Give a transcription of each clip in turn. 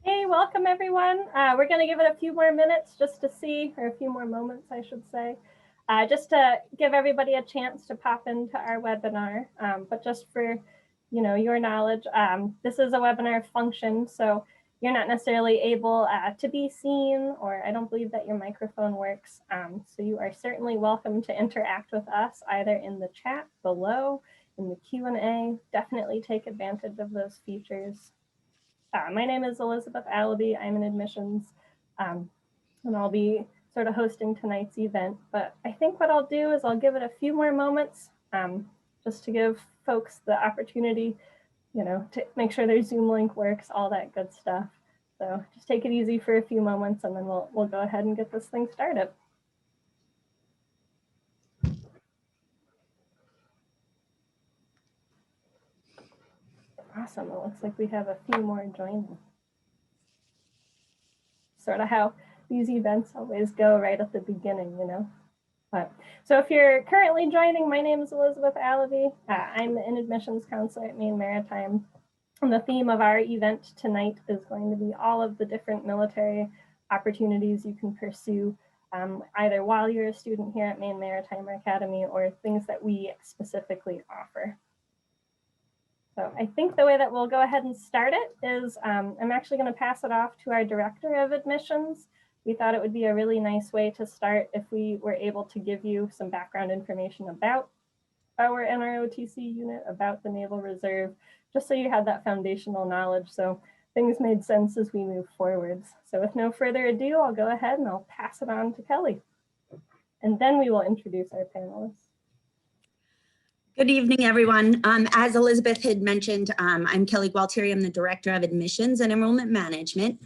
Hey, welcome everyone. We're going to give it a few more minutes just to see, or a few more moments, I should say, just to give everybody a chance to pop into our webinar. But just for, your knowledge, this is a webinar function, so you're not necessarily able to be seen, or I don't believe that your microphone works. So you are certainly welcome to interact with us either in the chat below, in the Q&A. Definitely take advantage of those features. My name is Elizabeth Albee. I'm in admissions, and I'll be sort of hosting tonight's event. But I think what I'll do is I'll give it a few more moments just to give folks the opportunity, to make sure their Zoom link works, all that good stuff. So just take it easy for a few moments, and then we'll go ahead and get this thing started. Awesome. It looks like we have a few more joining. Sort of how these events always go right at the beginning, But, so if you're currently joining, my name is Elizabeth Albee. I'm an admissions counselor at Maine Maritime. And the theme of our event tonight is going to be all of the different military opportunities you can pursue, either while you're a student here at Maine Maritime Academy or things that we specifically offer. So I think the way that we'll go ahead and start it is I'm actually going to pass it off to our Director of Admissions. We thought it would be a really nice way to start if we were able to give you some background information about our Nrotc unit, about the Naval Reserve, just so you had that foundational knowledge so things made sense as we move forwards. So with no further ado, I'll go ahead and I'll pass it on to Kelly. And then we will introduce our panelists. Good evening, everyone. As Elizabeth had mentioned, I'm Kelly Gualtieri. I'm the Director of Admissions and Enrollment Management.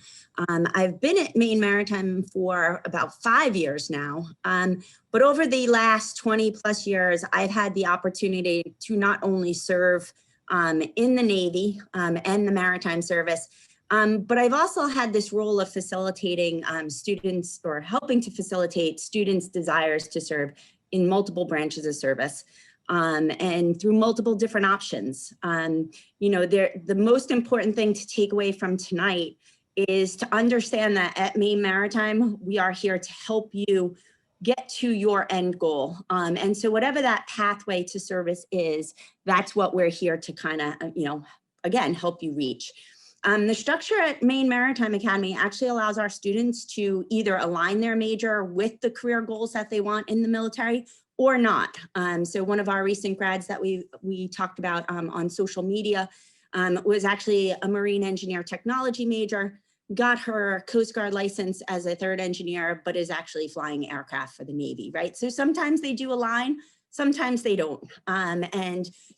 I've been at Maine Maritime for about 5 years now, but over the last 20 plus years, I've had the opportunity to not only serve in the Navy and the Maritime Service, but I've also had this role of facilitating students or helping to facilitate students' desires to serve in multiple branches of service. And through multiple different options. The most important thing to take away from tonight is to understand that at Maine Maritime, we are here to help you get to your end goal. And so whatever that pathway to service is, that's what we're here to kind of, again, help you reach. The structure at Maine Maritime Academy actually allows our students to either align their major with the career goals that they want in the military or not. So one of our recent grads that we talked about on social media was actually a marine engineer technology major, got her Coast Guard license as a third engineer, but is actually flying aircraft for the Navy, right? So sometimes they do align, sometimes they don't.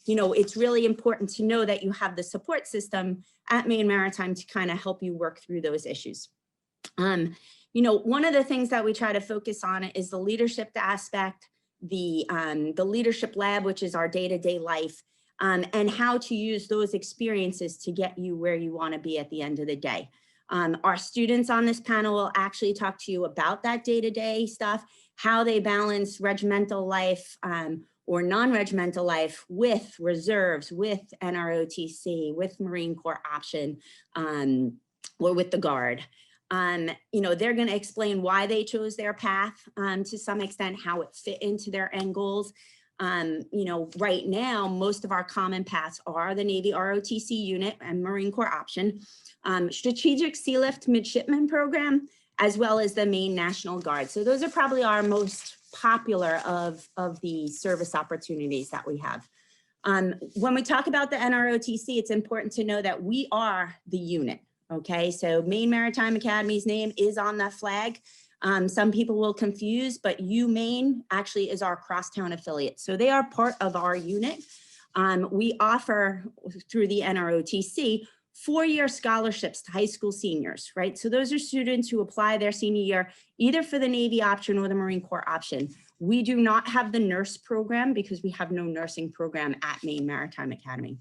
It's really important to know that you have the support system at Maine Maritime to kind of help you work through those issues. One of the things that we try to focus on is the leadership aspect, the leadership lab, which is our day-to-day life, and how to use those experiences to get you where you want to be at the end of the day. Our students on this panel will actually talk to you about that day-to-day stuff, how they balance regimental life or non-regimental life with reserves, with Nrotc, with Marine Corps option, or with the Guard. They're going to explain why they chose their path to some extent, how it fit into their end goals. Right now, most of our common paths are the Navy ROTC unit and Marine Corps option, Strategic Sea Lift Midshipman Program, as well as the Maine National Guard. So those are probably our most popular of the service opportunities that we have. When we talk about the Nrotc, it's important to know that we are the unit. Okay, so Maine Maritime Academy's name is on that flag. Some people will confuse, but Maine actually is our crosstown affiliate. So they are part of our unit. We offer through the Nrotc 4-year scholarships to high school seniors, right? So those are students who apply their senior year, either for the Navy option or the Marine Corps option. We do not have the nurse program because we have no nursing program at Maine Maritime Academy.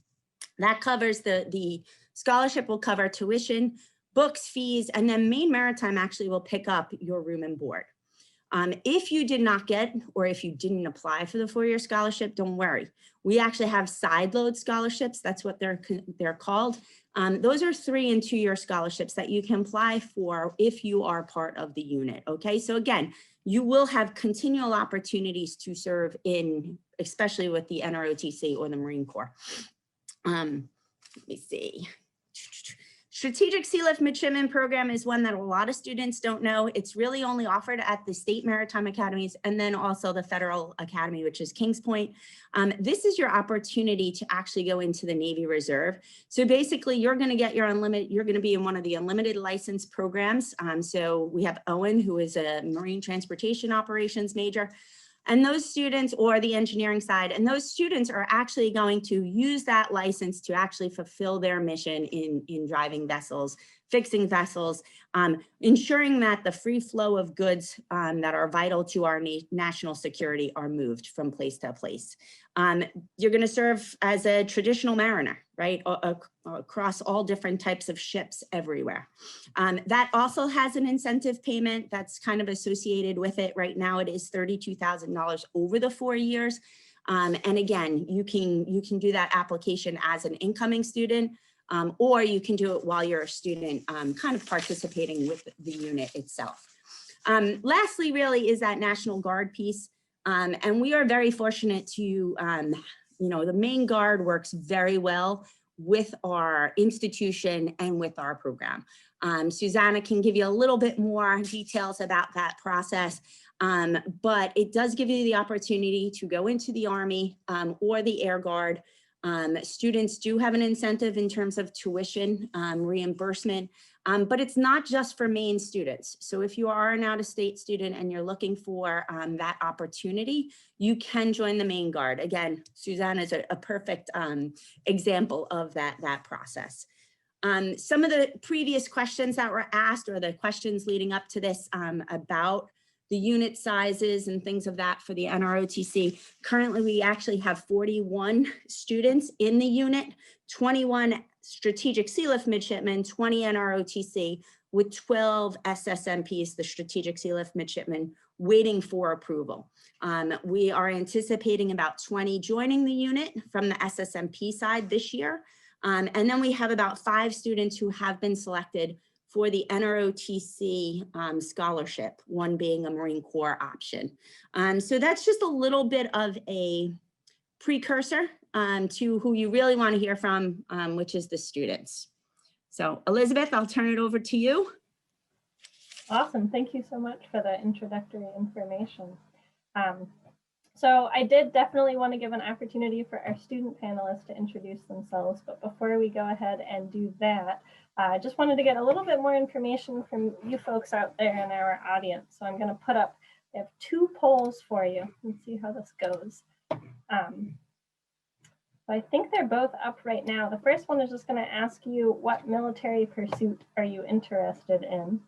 That covers the scholarship will cover tuition, books, fees, and then Maine Maritime actually will pick up your room and board. If you did not get, or if you didn't apply for the 4-year scholarship, don't worry. We actually have side load scholarships. That's what they're called. Those are 3- and 2-year scholarships that you can apply for if you are part of the unit. Okay, so again, you will have continual opportunities to serve in, especially with the NROTC or the Marine Corps. Let me see. Strategic Sea Lift Midshipman Program is one that a lot of students don't know. It's really only offered at the state maritime academies and then also the federal academy, which is Kings Point. This is your opportunity to actually go into the Navy Reserve. So basically you're going to get your unlimited, you're going to be in one of the unlimited license programs. So we have Owen, who is a Marine Transportation Operations major. And those students, or the engineering side, and those students are actually going to use that license to actually fulfill their mission in driving vessels, fixing vessels, ensuring that the free flow of goods that are vital to our national security are moved from place to place. You're going to serve as a traditional mariner, right, across all different types of ships everywhere. That also has an incentive payment that's kind of associated with it. Right now it is $32,000 over the 4 years. And again, you can do that application as an incoming student, or you can do it while you're a student, kind of participating with the unit itself. Lastly, really, is that National Guard piece. And we are very fortunate to, you know, the Maine Guard works very well with our institution and with our program. Susanna can give you a little bit more details about that process, but it does give you the opportunity to go into the Army or the Air Guard. Students do have an incentive in terms of tuition reimbursement, but it's not just for Maine students. So if you are an out-of-state student and you're looking for that opportunity, you can join the Maine Guard. Again, Suzanne is a perfect example of that process. Some of the previous questions that were asked, or the questions leading up to this about the unit sizes and things of that for the NROTC. Currently, we actually have 41 students in the unit, 21 strategic sea lift midshipmen, 20 NROTC, with 12 SSMPs, the strategic sea lift midshipmen, waiting for approval. We are anticipating about 20 joining the unit from the SSMP side this year. And then we have about 5 students who have been selected for the NROTC scholarship, one being a Marine Corps option. So that's just a little bit of a precursor to who you really want to hear from, which is the students. So Elizabeth, I'll turn it over to you. Awesome, thank you so much for the introductory information. So I did definitely want to give an opportunity for our student panelists to introduce themselves, but before we go ahead and do that, I just wanted to get a little bit more information from you folks out there in our audience. So I'm going to put up, I have 2 polls for you. Let's see how this goes. So I think they're both up right now. The first one is just going to ask you, what military pursuit are you interested in?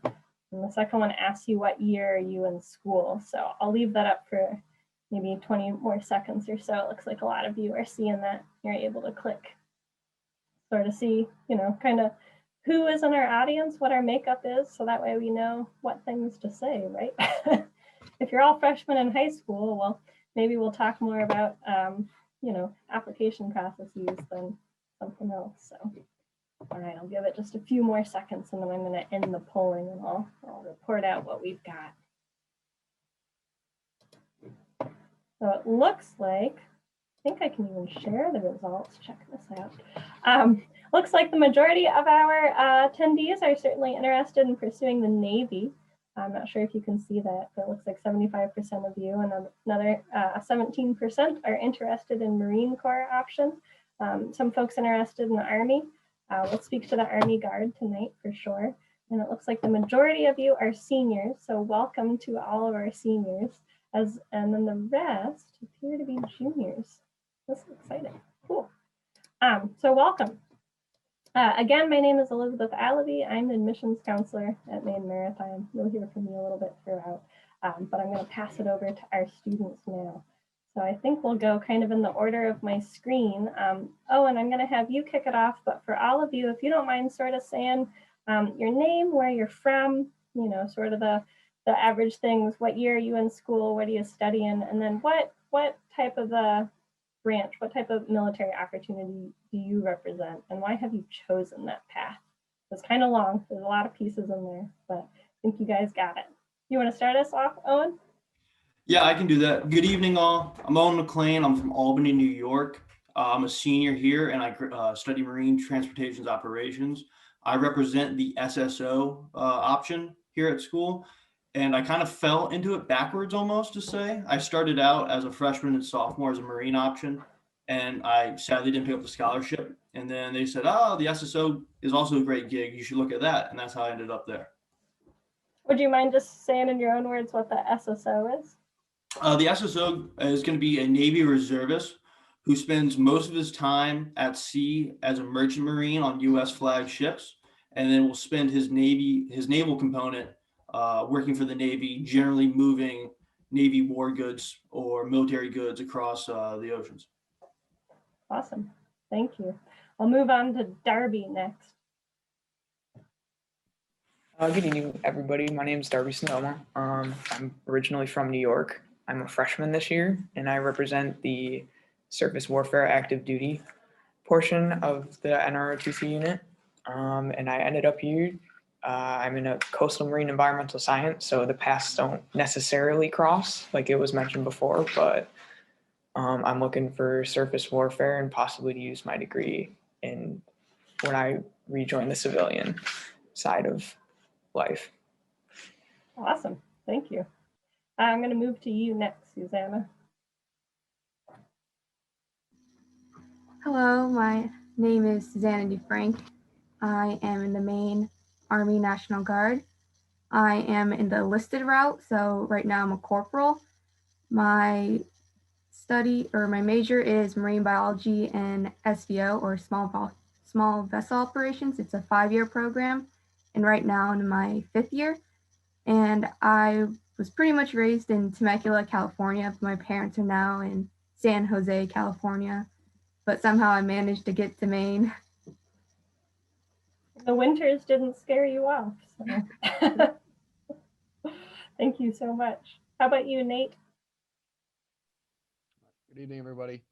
And the second one asks you, what year are you in school? So I'll leave that up for maybe 20 more seconds or so. It looks like a lot of you are seeing that. You're able to click sort of see, you know, kind of who is in our audience, what our makeup is, so that way we know what things to say, right? If you're all freshmen in high school, well, maybe we'll talk more about, you know, application processes than something else. So, all right, I'll give it just a few more seconds and then I'm going to end the polling and I'll report out what we've got. So it looks like, I think I can even share the results. Check this out. Looks like the majority of our attendees are certainly interested in pursuing the Navy. I'm not sure if you can see that, but it looks like 75% of you, and another 17% are interested in Marine Corps option. Some folks interested in the Army. We'll speak to the Army Guard tonight for sure. And it looks like the majority of you are seniors, so welcome to all of our seniors. And then the rest appear to be juniors. This is exciting. Cool. So welcome. Again, my name is Elizabeth Albee. I'm the admissions counselor at Maine Maritime. You'll hear from me a little bit throughout, but I'm going to pass it over to our students now. So I think we'll go kind of in the order of my screen. Oh, and I'm going to have you kick it off, but for all of you, if you don't mind sort of saying your name, where you're from, you know, sort of the average things, what year are you in school, what are you studying, and then what type of the branch, what type of military opportunity do you represent, and why have you chosen that path? It's kind of long. There's a lot of pieces in there, but I think you guys got it. You want to start us off, Owen? Yeah, I can do that. Good evening, all. I'm Owen Mclean. I'm from Albany, New York. I'm a senior here, and I study marine transportations operations. I represent the SSO option here at school, and I kind of fell into it backwards almost to say. I started out as a freshman and sophomore as a marine option, and I sadly didn't pick up the scholarship. And then they said, oh, the SSO is also a great gig. You should look at that. And that's how I ended up there. Would you mind just saying in your own words what the SSO is? The SSO is going to be a Navy reservist who spends most of his time at sea as a merchant marine on U.S. flagged ships, and then will spend his naval component working for the Navy, generally moving Navy war goods or military goods across the oceans. Awesome. Thank you. I'll move on to Darby next. Good evening, everybody. My name is Darby Sonoma. I'm originally from New York. I'm a freshman this year, and I represent the Surface Warfare Active Duty portion of the Nrotc unit. And I ended up here. I'm in a coastal marine environmental science, so the paths don't necessarily cross, like it was mentioned before, but I'm looking for surface warfare and possibly to use my degree in when I rejoin the civilian side of life. Awesome. Thank you. I'm going to move to you next, Susanna. Hello, my name is Susanna DeFrank. I am in the Maine Army National Guard. I am in the enlisted route, so right now I'm a corporal. My my major is marine biology and SVO, or small vessel operations. It's a 5-year program, and right now I'm in my 5th year. And I was pretty much raised in Temecula, California, but my parents are now in San Jose, California. But somehow I managed to get to Maine. The winters didn't scare you off. So. Thank you so much. How about you, Nate? Good evening, everybody.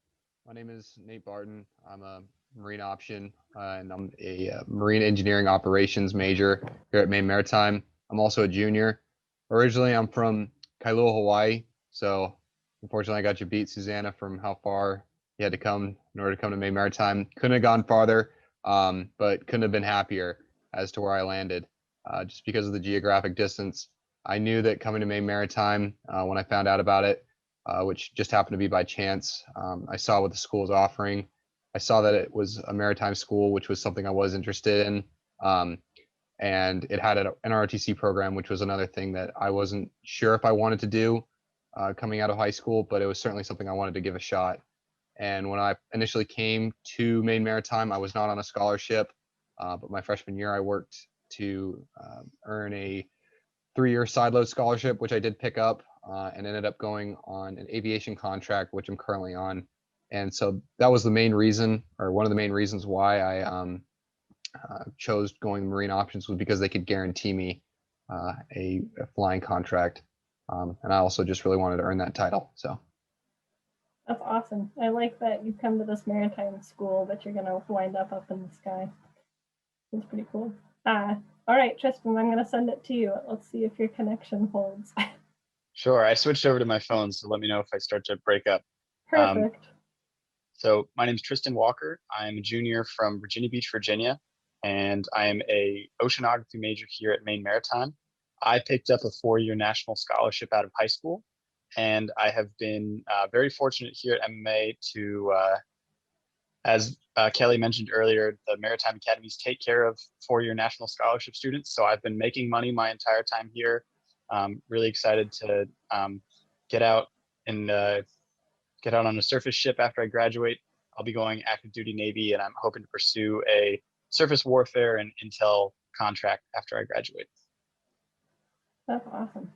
My name is Nate Barton. I'm a marine option, and I'm a marine engineering operations major here at Maine Maritime. I'm also a junior. Originally, I'm from Kailua, Hawaii. So unfortunately, I got you beat, Susanna, from how far you had to come in order to come to Maine Maritime. Couldn't have gone farther, but couldn't have been happier as to where I landed. Just because of the geographic distance, I knew that coming to Maine Maritime, when I found out about it, which just happened to be by chance, I saw what the school was offering. I saw that it was a maritime school, which was something I was interested in. And it had an NROTC program, which was another thing that I wasn't sure if I wanted to do coming out of high school, but it was certainly something I wanted to give a shot. And when I initially came to Maine Maritime, I was not on a scholarship, but my freshman year, I worked to earn a 3-year sideload scholarship, which I did pick up and ended up going on an aviation contract, which I'm currently on. And so that was the main reason, or one of the main reasons why I chose going marine options, was because they could guarantee me a flying contract. And I also just really wanted to earn that title. So that's awesome. I like that you come to this maritime school, but you're going to wind up in the sky. It's pretty cool. All right, Tristan, I'm going to send it to you. Let's see if your connection holds. Sure. I switched over to my phone, so let me know if I start to break up. Perfect. So my name is Tristan Walker. I'm a junior from Virginia Beach, Virginia, and I am a oceanography major here at Maine Maritime. I picked up a 4-year national scholarship out of high school, and I have been very fortunate here at MMA to, as Kelly mentioned earlier, the Maritime Academies take care of 4-year national scholarship students. So I've been making money my entire time here. Really excited to get out on a surface ship after I graduate. I'll be going active duty Navy, and I'm hoping to pursue a surface warfare and intel contract after I graduate. That's awesome.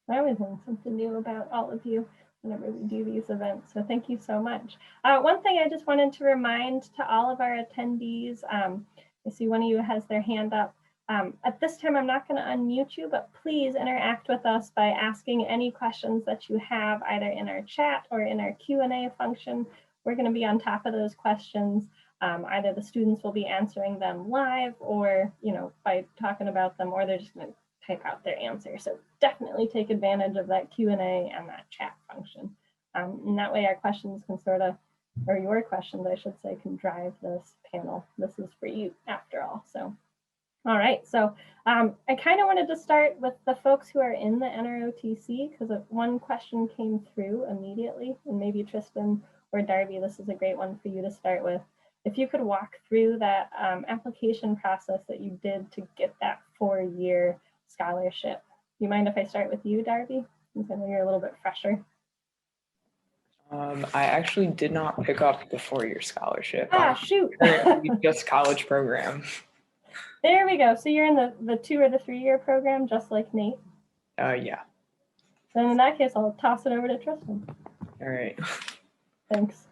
I always learn something new about all of you whenever we do these events. So thank you so much. One thing I just wanted to remind to all of our attendees, I see one of you has their hand up. At this time, I'm not going to unmute you, but please interact with us by asking any questions that you have either in our chat or in our Q&A function. we're going to be on top of those questions. Either the students will be answering them live or, by talking about them, or they're just going to type out their answer. So definitely take advantage of that Q&A and that chat function. And that way our questions can or your questions, I should say, can drive this panel. This is for you after all. So, all right. So I kind of wanted to start with the folks who are in the NROTC because one question came through immediately, and maybe Tristan or Darby, this is a great one for you to start with. If you could walk through that application process that you did to get that 4-year scholarship. Do you mind if I start with you, Darby? Since I know you're a little bit fresher. I actually did not pick up the 4-year scholarship. Shoot. Just college program. There we go. So you're in the 2 or the 3-year program, just like Nate? Yeah. Then in that case, I'll toss it over to Tristan. All right. Thanks.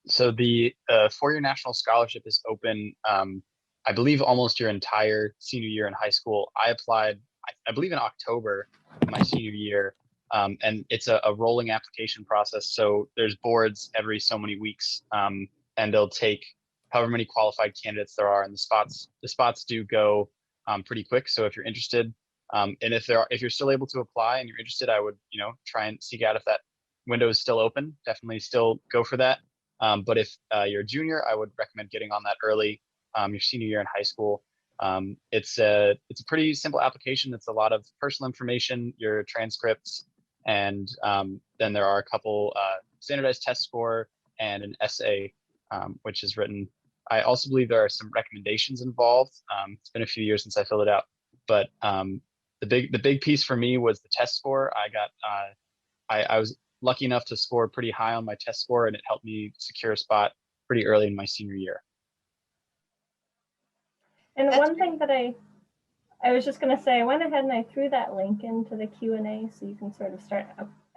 So the 4-year national scholarship is open, I believe, almost your entire senior year in high school. I applied, I believe, in October of my senior year, and it's a rolling application process. So there's boards every so many weeks, and they'll take however many qualified candidates there are, and the spots do go pretty quick. So if you're interested, and if you're still able to apply and you're interested, I would try and seek out if that window is still open. Definitely still go for that. But if you're a junior, I would recommend getting on that early, your senior year in high school. It's a pretty simple application. It's a lot of personal information, your transcripts, and then there are a couple standardized test score and an essay, which is written. I also believe there are some recommendations involved. It's been a few years since I filled it out, but the big piece for me was the test score. I was lucky enough to score pretty high on my test score, and it helped me secure a spot pretty early in my senior year. And one thing that I was just going to say, I went ahead and I threw that link into the Q&A so you can sort of start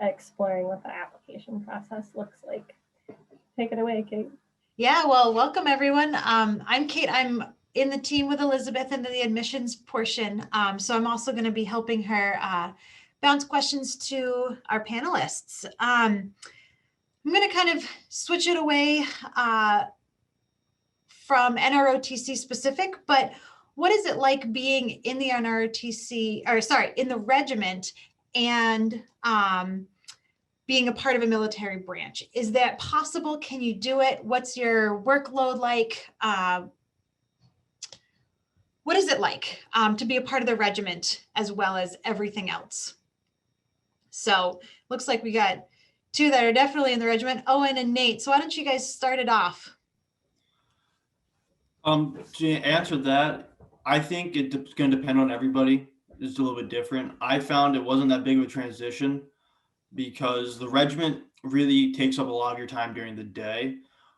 exploring what the application process looks like. Take it away, Kate. Yeah, well, welcome everyone. I'm Kate. I'm in the team with Elizabeth in the admissions portion. So I'm also going to be helping her bounce questions to our panelists. I'm going to kind of switch it away from NROTC specific, but what is it like being in the in the regiment and being a part of a military branch? Is that possible? Can you do it? What's your workload like? What is it like to be a part of the regiment as well as everything else? So looks like we got 2 that are definitely in the regiment, Owen and Nate. So why don't you guys start it off? To answer that, I think it's going to depend on everybody. It's a little bit different. I found it wasn't that big of a transition because the regiment really takes up a lot of your time during the day,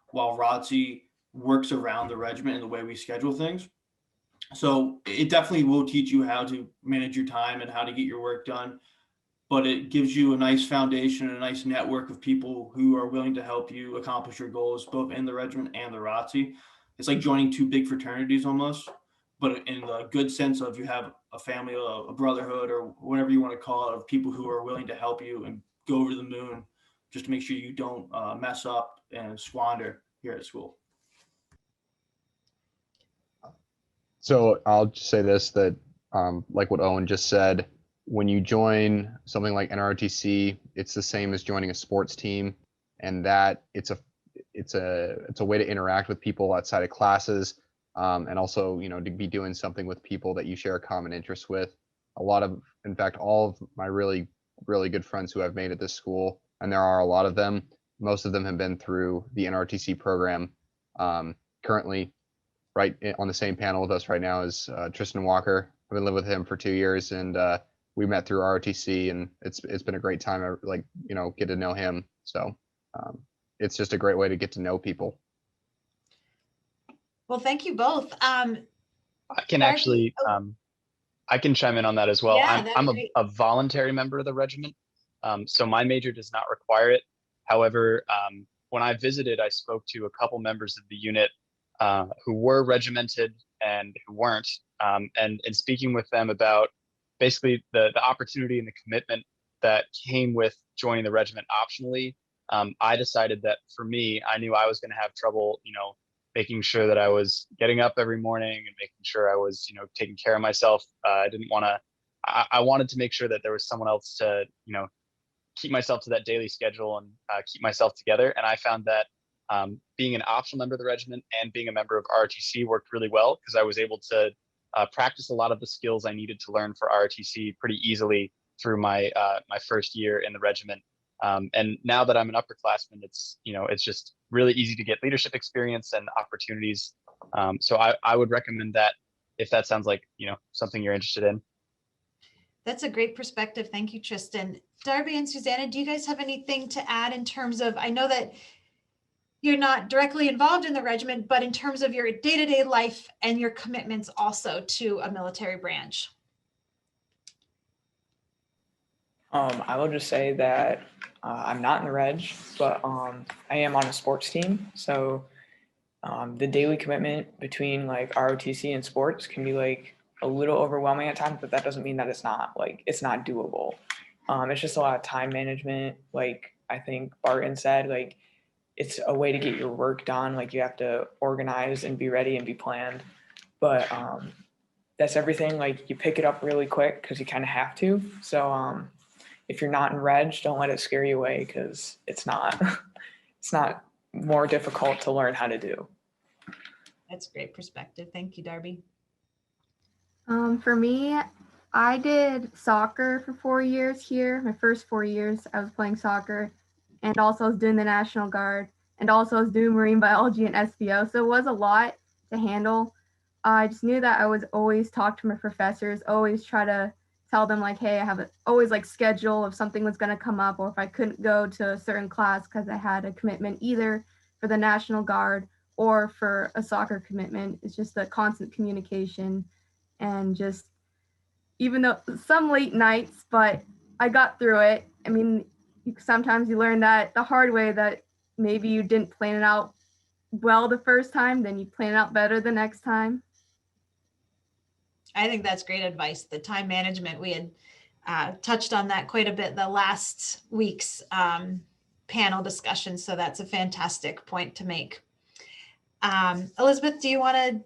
while Nrotc works around the regiment and the way we schedule things. So it definitely will teach you how to manage your time and how to get your work done. But it gives you a nice foundation and a nice network of people who are willing to help you accomplish your goals, both in the regiment and the Nrotc. It's like joining 2 big fraternities almost, but in the good sense of you have a family, a brotherhood, or whatever you want to call it, of people who are willing to help you and go over to the moon just to make sure you don't mess up and squander here at school. So I'll just say this, that like what Owen just said, when you join something like NROTC, it's the same as joining a sports team, and that it's a way to interact with people outside of classes, and also to be doing something with people that you share a common interest with. In fact, all of my really good friends who I've made at this school, and there are a lot of them, most of them have been through the NROTC program. Currently, right on the same panel with us right now is Tristan Walker. I've been living with him for 2 years, and we met through ROTC, and it's been a great time. I get to know him. So it's just a great way to get to know people. Well, thank you both. I can actually, I can chime in on that as well. Yeah, I'm a voluntary member of the regiment, so my major does not require it. However, when I visited, I spoke to a couple members of the unit who were regimented and who weren't, and speaking with them about basically the opportunity and the commitment that came with joining the regiment optionally, I decided that for me, I knew I was going to have trouble, making sure that I was getting up every morning and making sure I was, taking care of myself. I didn't want to, I wanted to make sure that there was someone else to, keep myself to that daily schedule and keep myself together. And I found that being an optional member of the regiment and being a member of ROTC worked really well because I was able to practice a lot of the skills I needed to learn for ROTC pretty easily through my my first year in the regiment. And now that I'm an upperclassman, it's just really easy to get leadership experience and opportunities. So I would recommend that if that sounds like something you're interested in. That's a great perspective. Thank you, Tristan. Darby and Susanna, do you guys have anything to add in terms of, I know that you're not directly involved in the regiment, but in terms of your day-to-day life and your commitments also to a military branch? I will just say that I'm not in the reg, but I am on a sports team. So the daily commitment between like ROTC and sports can be like a little overwhelming at times, but that doesn't mean that it's not doable. It's just a lot of time management. Like I think Barton said, like it's a way to get your work done. Like you have to organize and be ready and be planned. But that's everything. Like you pick it up really quick because you kind of have to. So if you're not in reg, don't let it scare you away because it's not it's not more difficult to learn how to do. That's a great perspective. Thank you, Darby. For me, I did soccer for 4 years here. My first 4 years, I was playing soccer, and also I was doing the National Guard, and also I was doing marine biology and SBO. So it was a lot to handle. I just knew that I was always talk to my professors, always try to tell them like, hey, I have always like schedule if something was going to come up or if I couldn't go to a certain class because I had a commitment either for the National Guard or for a soccer commitment. It's just a constant communication and just even though some late nights, but I got through it. I mean, sometimes you learn that the hard way that maybe you didn't plan it out well the first time, then you plan it out better the next time. I think that's great advice. The time management, we had touched on that quite a bit the last week's panel discussion. So that's a fantastic point to make. Elizabeth, do you want to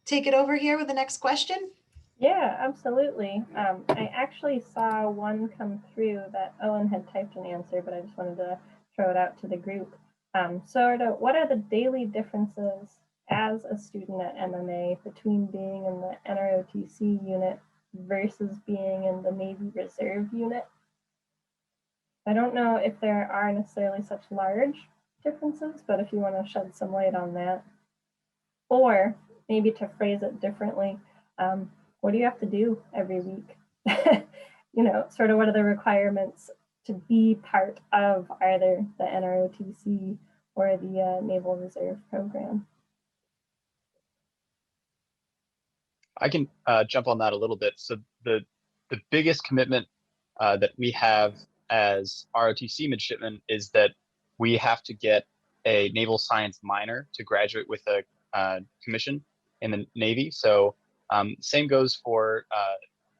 take it over here with the next question? Yeah, absolutely. I actually saw one come through that Owen had typed an answer, but I just wanted to throw it out to the group. What are the daily differences as a student at MMA between being in the NROTC unit versus being in the Navy Reserve unit? I don't know if there are necessarily such large differences, but if you want to shed some light on that. Or maybe to phrase it differently, what do you have to do every week? Sort of what are the requirements to be part of either the NROTC or the Naval Reserve program? I can jump on that a little bit. So the biggest commitment that we have as ROTC midshipmen is that we have to get a naval science minor to graduate with a commission in the Navy. So same goes for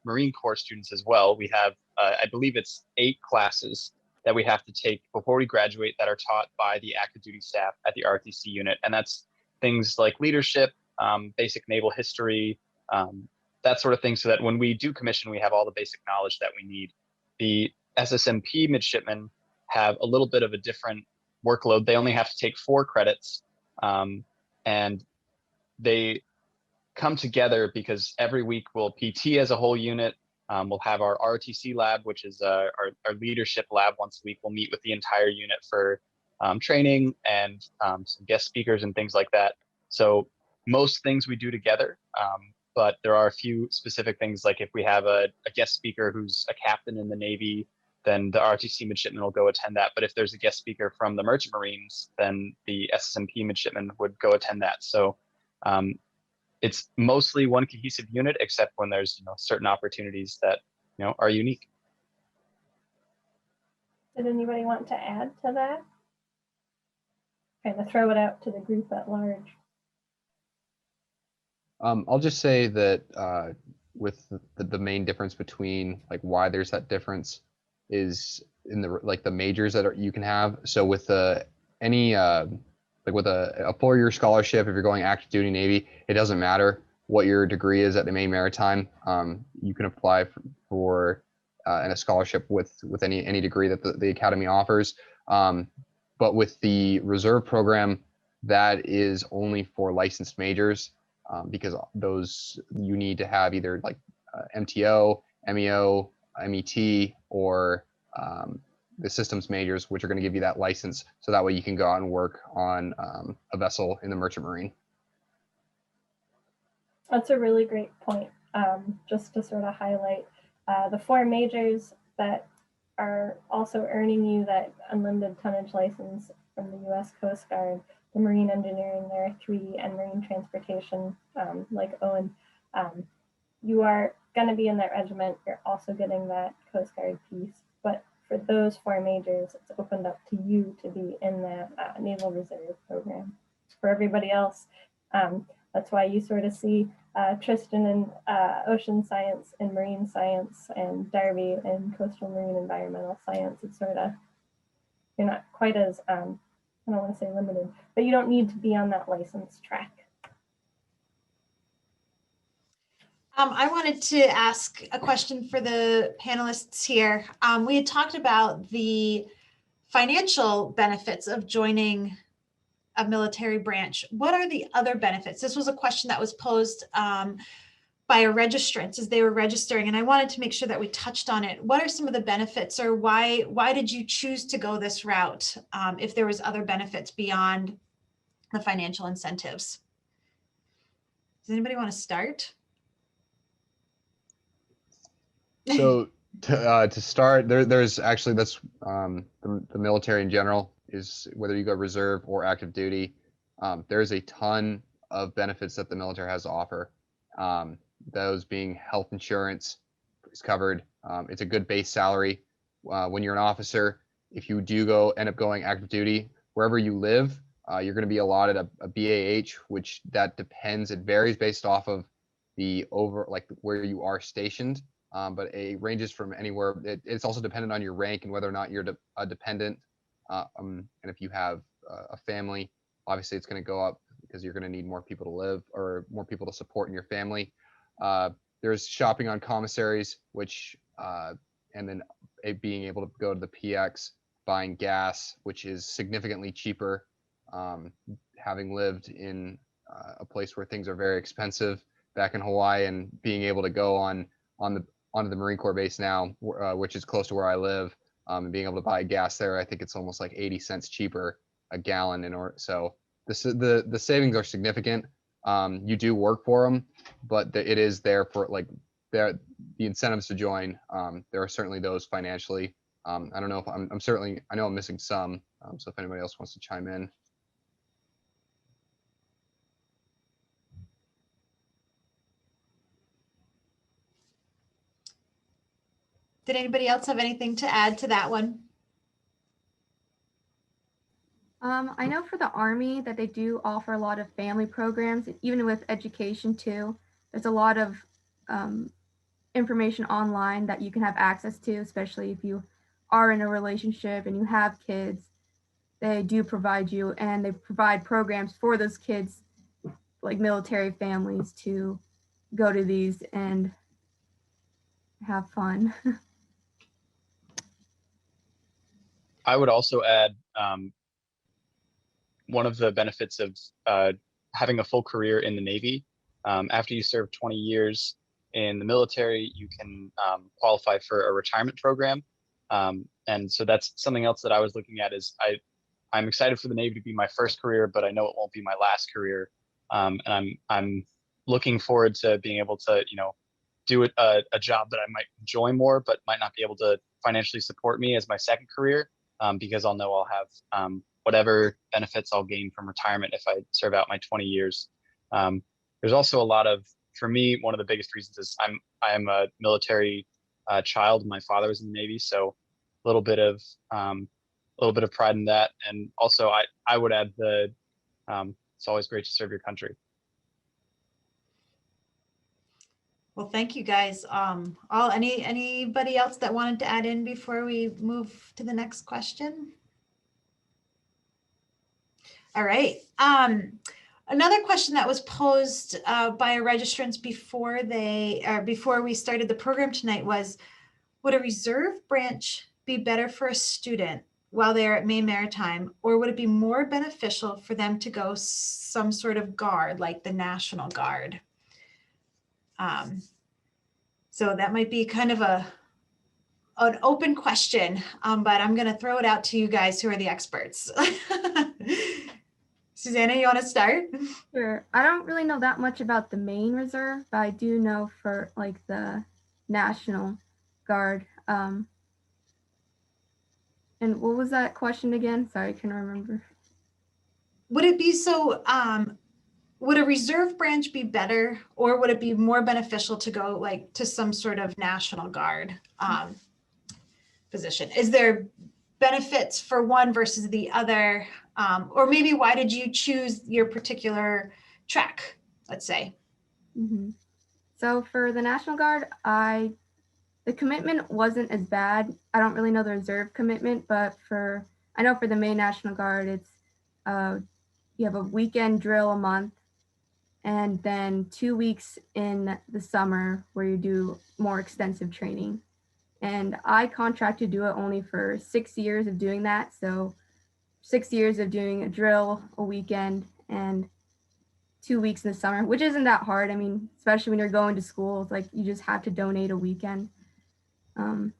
Marine Corps students as well. We have, I believe it's 8 classes that we have to take before we graduate that are taught by the active duty staff at the ROTC unit. And that's things like leadership, basic naval history, that sort of thing, so that when we do commission, we have all the basic knowledge that we need. The Ssmp midshipmen have a little bit of a different workload. They only have to take 4 credits, and they come together because every week we'll PT as a whole unit. We'll have our ROTC lab, which is our leadership lab once a week. We'll meet with the entire unit for training and some guest speakers and things like that. So most things we do together, but there are a few specific things, like if we have a guest speaker who's a captain in the Navy, then the ROTC midshipman will go attend that. But if there's a guest speaker from the Merchant Marines, then the Ssmp midshipman would go attend that. So it's mostly one cohesive unit, except when there's certain opportunities that are unique. Did anybody want to add to that? Kind of throw it out to the group at large. I'll just say that with the main difference between like why there's that difference is in the like the majors that you can have. So with any like with a 4-year scholarship, if you're going active duty Navy, it doesn't matter what your degree is at the Maine Maritime. You can apply for and a scholarship with any degree that the academy offers. But with the reserve program, that is only for licensed majors, because those you need to have either like MTO, MEO, MET, or the systems majors, which are going to give you that license, so that way you can go out and work on a vessel in the merchant marine. That's a really great point. Just to sort of highlight the 4 majors that are also earning you that unlimited tonnage license from the U.S. Coast Guard, the Marine Engineering, there are 3, and Marine Transportation, like Owen. You are going to be in that regiment. You're also getting that Coast Guard piece. But for those 4 majors, it's opened up to you to be in that Naval Reserve program. For everybody else, that's why you sort of see Tristan in ocean science and marine science, and Darby in coastal marine environmental science. It's sort of, you're not quite as, I don't want to say limited, but you don't need to be on that license track. I wanted to ask a question for the panelists here. We had talked about the financial benefits of joining a military branch. What are the other benefits? This was a question that was posed by a registrant as they were registering, and I wanted to make sure that we touched on it. What are some of the benefits, or why did you choose to go this route if there was other benefits beyond the financial incentives? Does anybody want to start? So to start, there's actually, that's the military in general, is whether you go reserve or active duty, there's a ton of benefits that the military has to offer. Those being health insurance is covered. It's a good base salary. When you're an officer, if you do end up going active duty, wherever you live, you're going to be allotted a BAH, which that depends. It varies based off of where you are stationed. But it ranges from anywhere. It's also dependent on your rank and whether or not you're a dependent. And if you have a family, obviously it's going to go up because you're going to need more people to live or more people to support in your family. There's shopping on commissaries, which, and then being able to go to the PX, buying gas, which is significantly cheaper. Having lived in a place where things are very expensive back in Hawaii, and being able to go onto the Marine Corps base now, which is close to where I live, and being able to buy gas there, I think it's almost like 80 cents cheaper a gallon. So the savings are significant. You do work for them, but it is there for the incentives to join. There are certainly those financially. I don't know if I know I'm missing some. So if anybody else wants to chime in. Did anybody else have anything to add to that one? I know for the Army that they do offer a lot of family programs, even with education too. There's a lot of information online that you can have access to, especially if you are in a relationship and you have kids. They do provide you, and they provide programs for those kids, like military families, to go to these and have fun. I would also add one of the benefits of having a full career in the Navy. After you serve 20 years in the military, you can qualify for a retirement program. And so that's something else that I was looking at. Is I'm excited for the Navy to be my first career, but I know it won't be my last career. And I'm looking forward to being able to, do a job that I might enjoy more, but might not be able to financially support me as my second career, because I'll know I'll have whatever benefits I'll gain from retirement if I serve out my 20 years. There's also a lot of, for me, one of the biggest reasons is I'm a military child. My father was in the Navy, so a little bit of pride in that. And also I would add it's always great to serve your country. Well, thank you guys. Anybody else that wanted to add in before we move to the next question? All right. Another question that was posed by our registrants before we started the program tonight was, would a reserve branch be better for a student while they're at Maine Maritime, or would it be more beneficial for them to go some sort of guard, like the National Guard? So that might be kind of an open question, but I'm going to throw it out to you guys who are the experts. Susanna, you want to start? Sure. I don't really know that much about the Maine Reserve, but I do know for like the National Guard. And what was that question again? Sorry, I can't remember. Would it be would a reserve branch be better, or would it be more beneficial to go like to some sort of National Guard position? Is there benefits for one versus the other? Or maybe why did you choose your particular track, let's say? Mm-hmm. So for the National Guard, the commitment wasn't as bad. I don't really know the reserve commitment, but I know for the Maine National Guard, it's you have a weekend drill a month, and then 2 weeks in the summer where you do more extensive training. And I contracted to do it only for 6 years of doing that. So 6 years of doing a drill, a weekend, and 2 weeks in the summer, which isn't that hard. I mean, especially when you're going to school, it's like you just have to donate a weekend.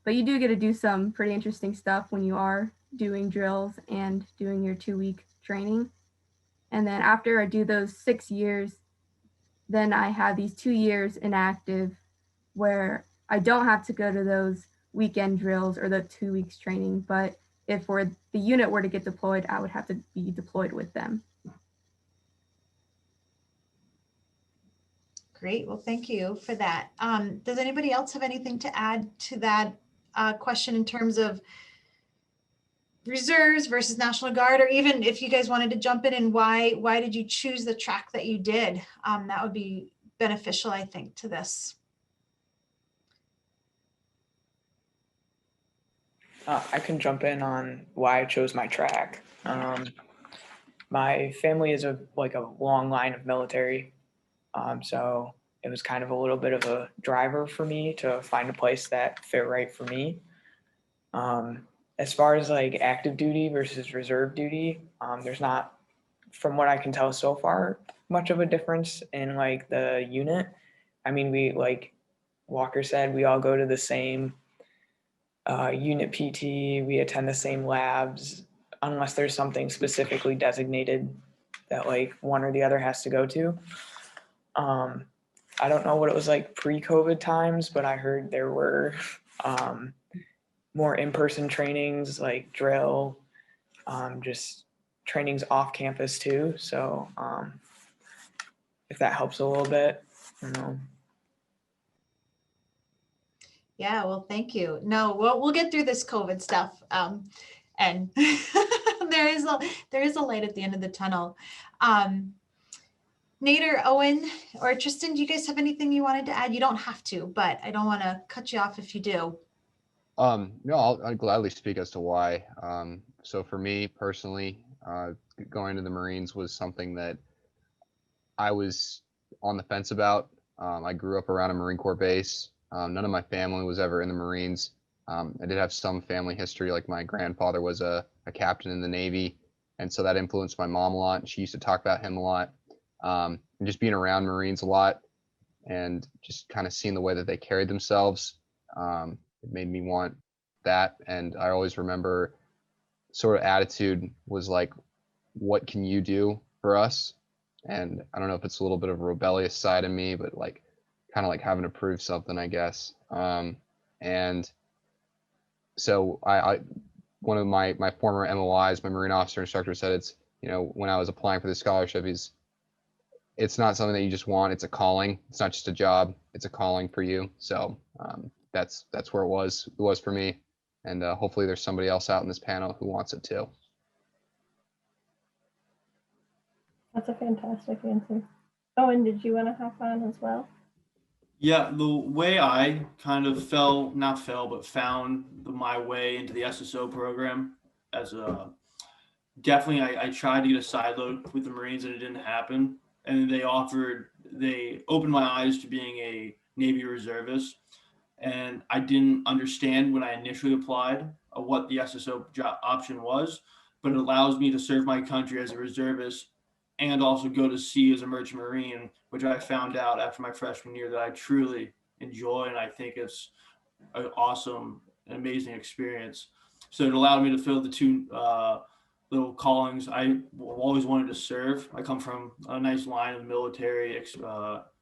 But you do get to do some pretty interesting stuff when you are doing drills and doing your 2-week training. And then after I do those 6 years, then I have these 2 years inactive where I don't have to go to those weekend drills or the 2 weeks training. But if the unit were to get deployed, I would have to be deployed with them. Great. Well, thank you for that. Does anybody else have anything to add to that question in terms of reserves versus National Guard, or even if you guys wanted to jump in and why did you choose the track that you did? That would be beneficial, I think, to this. I can jump in on why I chose my track. My family is a long line of military, so it was kind of a little bit of a driver for me to find a place that fit right for me. As far as like active duty versus reserve duty, there's not, from what I can tell so far, much of a difference in like the unit. I mean, we, like Walker said, we all go to the same unit PT, we attend the same labs, unless there's something specifically designated that like one or the other has to go to. I don't know what it was like pre-COVID times, but I heard there were more in-person trainings like drill, just trainings off campus too. So if that helps a little bit, you know. Yeah, well, thank you. No, we'll get through this COVID stuff. And there is a light at the end of the tunnel. Nate or Owen or Tristan, do you guys have anything you wanted to add? You don't have to, but I don't want to cut you off if you do. No, I'll gladly speak as to why. So for me personally, going to the Marines was something that I was on the fence about. I grew up around a Marine Corps base. None of my family was ever in the Marines. I did have some family history, like my grandfather was a captain in the Navy, and so that influenced my mom a lot. She used to talk about him a lot. And just being around Marines a lot and just kind of seeing the way that they carried themselves, it made me want that. And I always remember sort of attitude was like, what can you do for us? And I don't know if it's a little bit of a rebellious side of me, but like kind of like having to prove something, I guess. And so I one of my former MOIs, my Marine officer instructor, said it's, you know, when I was applying for the scholarship, it's not something that you just want. It's a calling. It's not just a job. It's a calling for you. So that's where it was for me. And hopefully there's somebody else out in this panel who wants it too. That's a fantastic answer. Owen, did you want to hop on as well? Yeah, the way I kind of not fell, but found my way into the SSO program as a definitely, I tried to get a side load with the Marines and it didn't happen. And they opened my eyes to being a Navy reservist. And I didn't understand when I initially applied what the SSO job option was, but it allows me to serve my country as a reservist and also go to sea as a merchant marine, which I found out after my freshman year that I truly enjoy, and I think it's an awesome, amazing experience. So it allowed me to fill the two little callings I always wanted to serve. I come from a nice line of military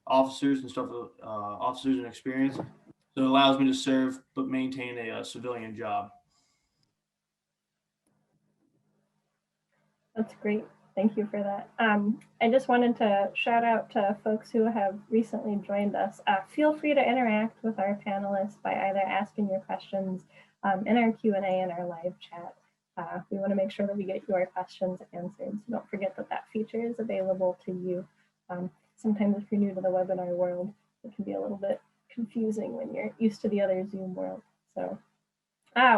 officers and stuff, officers and experience. So it allows me to serve but maintain a civilian job. That's great. Thank you for that. I just wanted to shout out to folks who have recently joined us. Feel free to interact with our panelists by either asking your questions in our Q&A in our live chat. We want to make sure that we get your questions answered. So don't forget that that feature is available to you. Sometimes if you're new to the webinar world, it can be a little bit confusing when you're used to the other Zoom world. So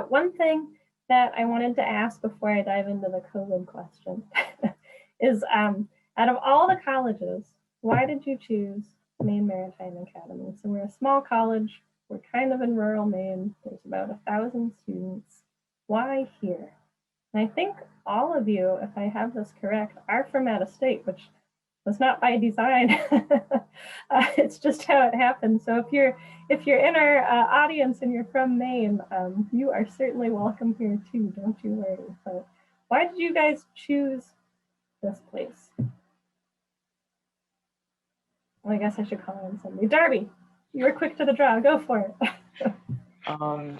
one thing that I wanted to ask before I dive into the COVID question is out of all the colleges, why did you choose Maine Maritime Academy? So we're a small college, we're kind of in rural Maine, there's about 1,000 students. Why here? And I think all of you, if I have this correct, are from out of state, which was not by design. It's just how it happened. So if you're in our audience and you're from Maine, you are certainly welcome here too. Don't you worry. But why did you guys choose this place? Well, I guess I should call on somebody. Darby, you were quick to the draw. Go for it.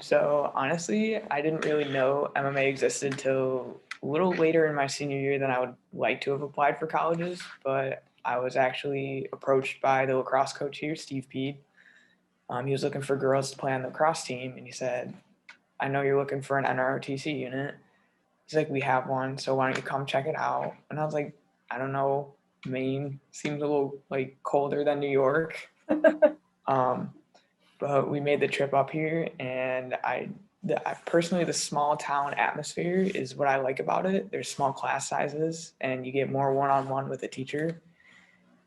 So honestly, I didn't really know MMA existed till a little later in my senior year than I would like to have applied for colleges, but I was actually approached by the lacrosse coach here, Steve Peed. He was looking for girls to play on the lacrosse team, and he said, I know you're looking for an Nrotc unit. He's like, we have one, so why don't you come check it out? And I was like, I don't know, Maine seems a little like colder than New York. But we made the trip up here, and I personally, the small town atmosphere is what I like about it. There's small class sizes, and you get more one-on-one with a teacher,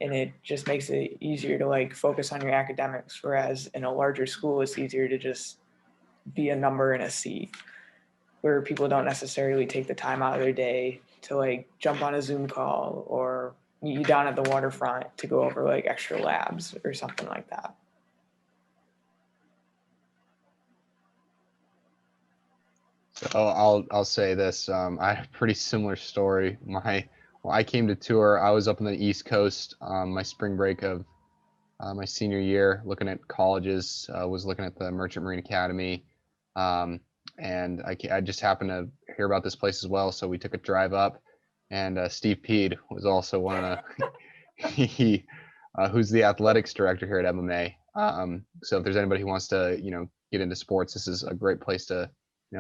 and it just makes it easier to like focus on your academics. Whereas in a larger school, it's easier to just be a number in a seat, where people don't necessarily take the time out of their day to like jump on a Zoom call or meet you down at the waterfront to go over like extra labs or something like that. So I'll say this. I have a pretty similar story. When I came to tour, I was up on the East Coast my spring break of my senior year, looking at colleges. Was looking at the Merchant Marine Academy, and I just happened to hear about this place as well. So we took a drive up, and Steve Peed was also one of the who's the athletics director here at MMA. So if there's anybody who wants to get into sports, this is a great place to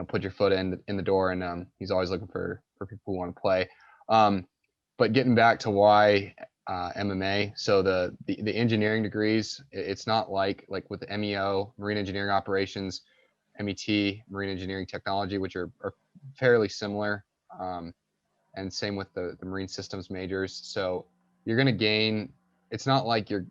put your foot in the door, and he's always looking for people who want to play. But getting back to why MMA, so the engineering degrees, it's not like with the MEO, Marine Engineering Operations, MET, Marine Engineering Technology, which are fairly similar, and same with the Marine Systems majors. So you're going to gain. It's not like you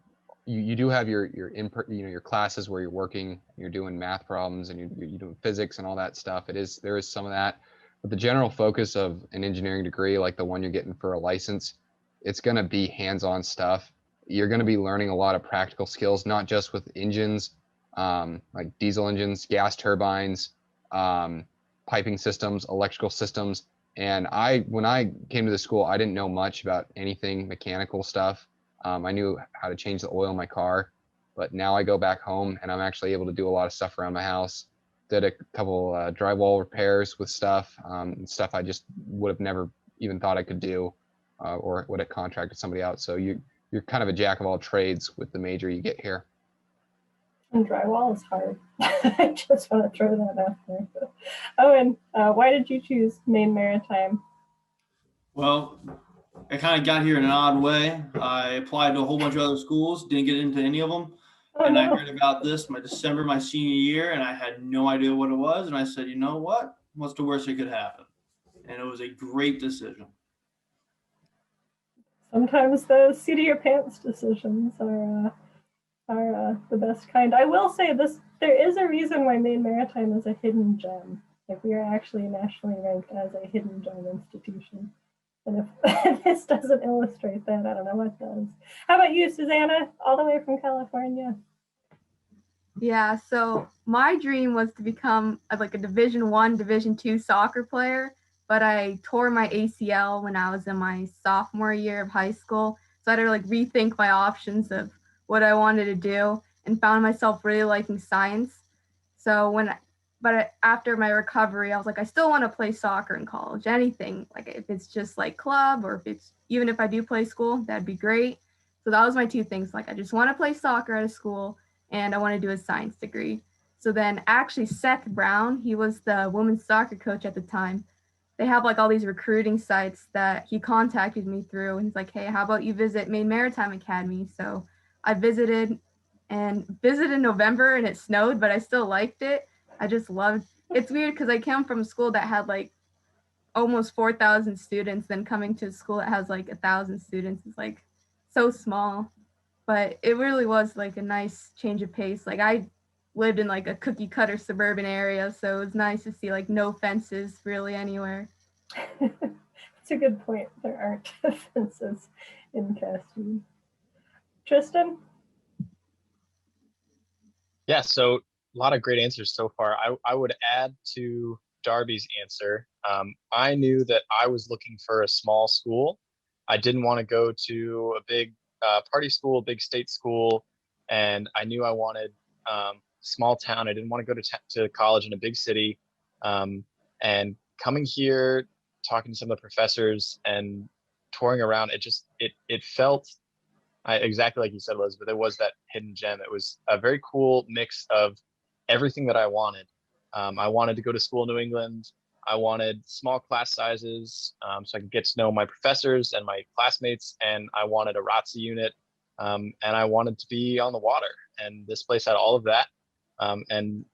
do have your your classes where you're working, you're doing math problems, and you're doing physics and all that stuff. There is some of that, but the general focus of an engineering degree, like the one you're getting for a license, it's going to be hands-on stuff. You're going to be learning a lot of practical skills, not just with engines, like diesel engines, gas turbines, piping systems, electrical systems. And when I came to the school, I didn't know much about anything mechanical stuff. I knew how to change the oil in my car, but now I go back home and I'm actually able to do a lot of stuff around my house. Did a couple drywall repairs with stuff I just would have never even thought I could do, or would have contracted somebody out. So you're kind of a jack of all trades with the major you get here. And drywall is hard. I just want to throw that out there. Owen, why did you choose Maine Maritime? Well, I kind of got here in an odd way. I applied to a whole bunch of other schools, didn't get into any of them. Oh, And I no. heard about this my senior year, and I had no idea what it was. And I said, you know what? What's the worst that could happen? And it was a great decision. Sometimes the seat of your pants decisions are the best kind. I will say this: there is a reason why Maine Maritime is a hidden gem. Like, we are actually nationally ranked as a hidden gem institution. And if this doesn't illustrate that, I don't know what does. How about you, Susanna, all the way from California? Yeah, so my dream was to become like a Division I, Division II soccer player, but I tore my ACL when I was in my sophomore year of high school. So I had to like rethink my options of what I wanted to do and found myself really liking science. So after my recovery, I was like, I still want to play soccer in college, anything. Like, if it's just like club, or even if I do play school, that'd be great. So that was my two things. Like, I just want to play soccer out of school, and I want to do a science degree. So then actually Seth Brown, he was the women's soccer coach at the time. They have like all these recruiting sites that he contacted me through, and he's like, hey, how about you visit Maine Maritime Academy? So I visited in November, and it snowed, but I still liked it. I just loved, it's weird because I came from a school that had like almost 4,000 students, then coming to a school that has like 1,000 students is like so small. But it really was like a nice change of pace. Like, I lived in like a cookie cutter suburban area, so it was nice to see like no fences really anywhere. That's a good point. There aren't fences in Castine. Tristan? Yeah, so a lot of great answers so far. I would add to Darby's answer. I knew that I was looking for a small school. I didn't want to go to a big party school, big state school, and I knew I wanted small town. I didn't want to go to college in a big city. And coming here, talking to some of the professors and touring around, it felt exactly like you said, Elizabeth. It was that hidden gem. It was a very cool mix of everything that I wanted. I wanted to go to school in New England. I wanted small class sizes so I could get to know my professors and my classmates. And I wanted a ROTC unit. And I wanted to be on the water. And this place had all of that. And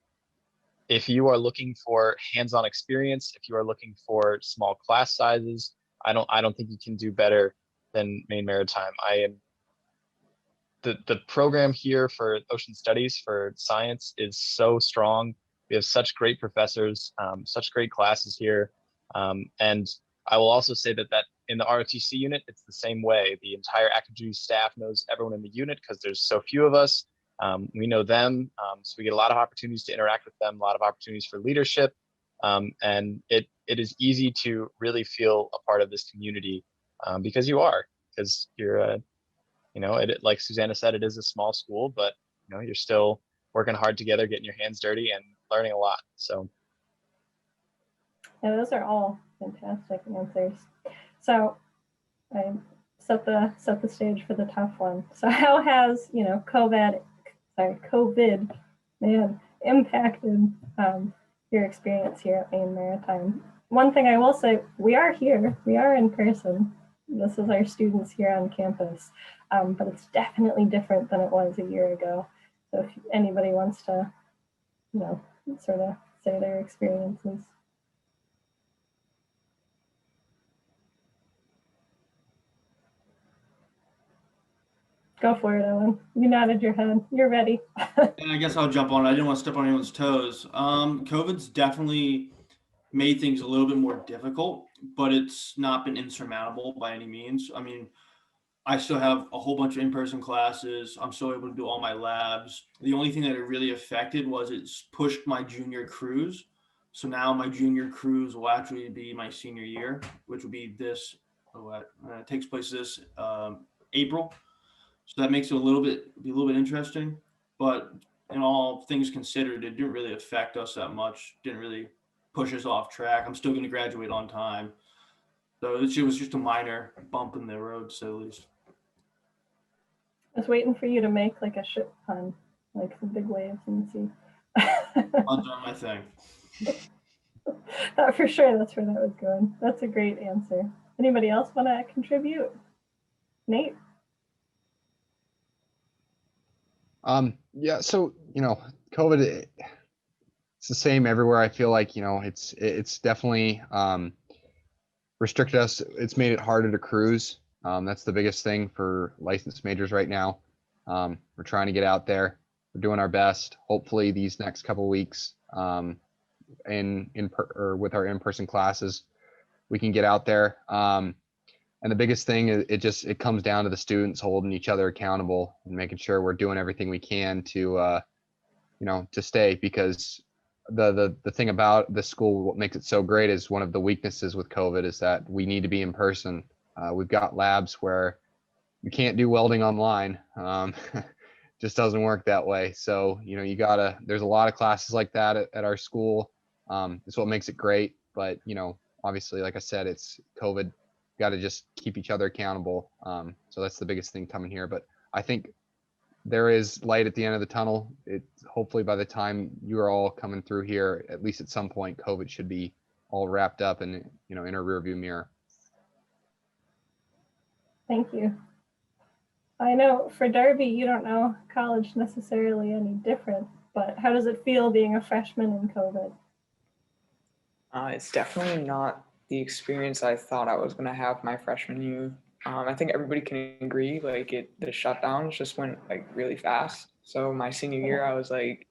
if you are looking for hands-on experience, if you are looking for small class sizes, I don't think you can do better than Maine Maritime. The program here for ocean studies for science is so strong. We have such great professors, such great classes here. And I will also say that in the ROTC unit, it's the same way. The entire active duty staff knows everyone in the unit because there's so few of us. We know them, so we get a lot of opportunities to interact with them, a lot of opportunities for leadership. And it is easy to really feel a part of this community because you're like Susanna said, it is a small school, but you're still working hard together, getting your hands dirty and learning a lot. So Yeah, those are all fantastic answers. So I set the stage for the tough one. So how has COVID, man, impacted your experience here at Maine Maritime? One thing I will say, we are here, we are in person. This is our students here on campus, but it's definitely different than it was a year ago. So if anybody wants to, sort of say their experiences. Go for it, Owen. You nodded your head. You're ready. And I guess I'll jump on. I didn't want to step on anyone's toes. COVID's definitely made things a little bit more difficult, but it's not been insurmountable by any means. I mean, I still have a whole bunch of in-person classes. I'm still able to do all my labs. The only thing that it really affected was it's pushed my junior cruise. So now my junior cruise will actually be my senior year, which will be it takes place this April. So that makes it a little bit interesting. But in all things considered, it didn't really affect us that much. Didn't really push us off track. I'm still going to graduate on time. So it was just a minor bump in the road, to say the least. I was waiting for you to make like a ship pun, like some big waves in the sea. Puns are my thing. Thought for sure that's where that was going. That's a great answer. Anybody else want to contribute? Nate? Yeah, so, COVID, it's the same everywhere. I feel like, it's definitely restricted us. It's made it harder to cruise. That's the biggest thing for licensed majors right now. We're trying to get out there. We're doing our best. Hopefully these next couple weeks, or with our in-person classes, we can get out there. And the biggest thing is it comes down to the students holding each other accountable and making sure we're doing everything we can to to stay, because the thing about the school, what makes it so great, is one of the weaknesses with COVID is that we need to be in person. We've got labs where you can't do welding online. Just doesn't work that way. So, there's a lot of classes like that at our school. It's what makes it great. But, obviously, like I said, it's COVID. Got to just keep each other accountable. So that's the biggest thing coming here. But I think there is light at the end of the tunnel. Hopefully by the time you are all coming through here, at least at some point, COVID should be all wrapped up and, in a rearview mirror. Thank you. I know for Darby, you don't know college necessarily any different, but how does it feel being a freshman in COVID? It's definitely not the experience I thought I was going to have my freshman year. I think everybody can agree, the shutdowns just went really fast. So my senior year, I was like,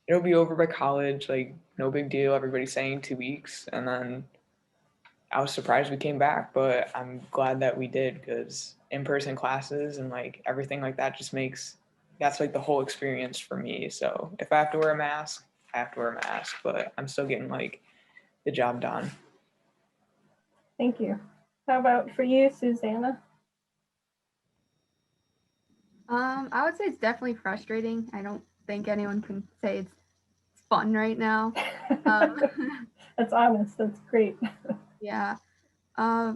it'll be over by college, no big deal. Everybody's saying 2 weeks. And then I was surprised we came back, but I'm glad that we did, because in-person classes and everything like that that's the whole experience for me. So if I have to wear a mask, I have to wear a mask, but I'm still getting the job done. Thank you. How about for you, Susanna? I would say it's definitely frustrating. I don't think anyone can say it's fun right now. That's honest. That's great. Yeah. I